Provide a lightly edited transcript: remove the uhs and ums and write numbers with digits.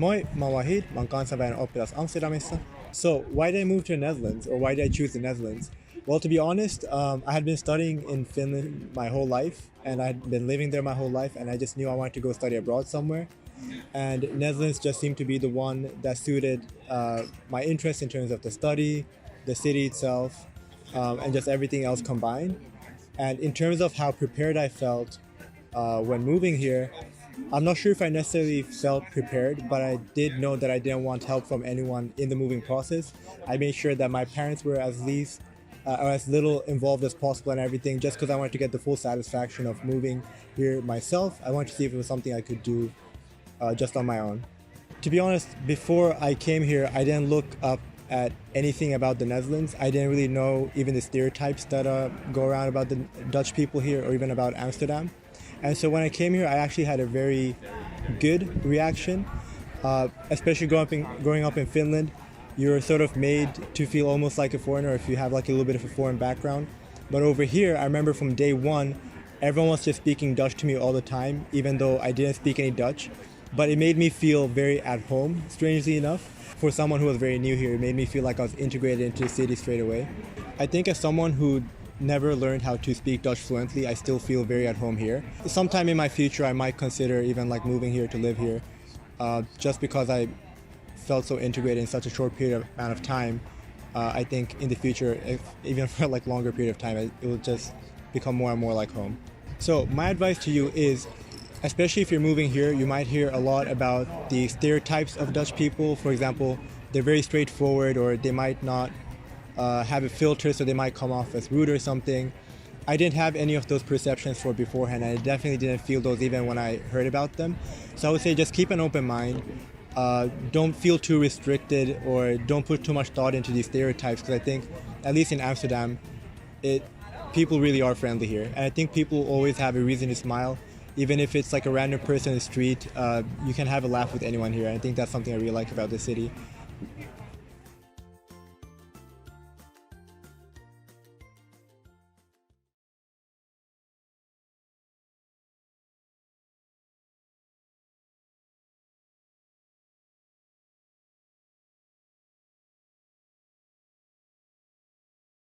Moi, mä oon Wahid, mä oon kansainvälinen oppilas Amsterdamissa. So, why did I move to the Netherlands, or why did I choose the Netherlands? Well, to be honest, I had been studying in Finland my whole life, and I had been living there my whole life, and I just knew I wanted to go study abroad somewhere. And Netherlands just seemed to be the one that suited my interest in terms of the study, the city itself, and just everything else combined. And in terms of how prepared I felt when moving here, I'm not sure if I necessarily felt prepared, but I did know that I didn't want help from anyone in the moving process. I made sure that my parents were as least or as little involved as possible in everything, just because I wanted to get the full satisfaction of moving here myself. I wanted to see if it was something I could do just on my own. To be honest, before I came here, I didn't look up at anything about the Netherlands. I didn't really know even the stereotypes that go around about the Dutch people here, or even about Amsterdam. And so when I came here, I actually had a very good reaction, especially growing up in Finland. You're sort of made to feel almost like a foreigner if you have like a little bit of a foreign background. But over here, I remember from day one, everyone was just speaking Dutch to me all the time, even though I didn't speak any Dutch. But it made me feel very at home, strangely enough. For someone who was very new here, it made me feel like I was integrated into the city straight away. I think as someone who never learned how to speak Dutch fluently, I still feel very at home here. Sometime in my future, I might consider even like moving here to live here, just because I felt so integrated in such a short amount of time. I think in the future, even for like longer period of time, it will just become more and more like home. So my advice to you is, especially if you're moving here, you might hear a lot about the stereotypes of Dutch people. For example, they're very straightforward, or they might not have a filter, so they might come off as rude or something. I didn't have any of those perceptions for beforehand. I definitely didn't feel those even when I heard about them. So I would say just keep an open mind. Don't feel too restricted, or don't put too much thought into these stereotypes, because I think, at least in Amsterdam, people really are friendly here. And I think people always have a reason to smile. Even if it's like a random person in the street, you can have a laugh with anyone here. And I think that's something I really like about the city.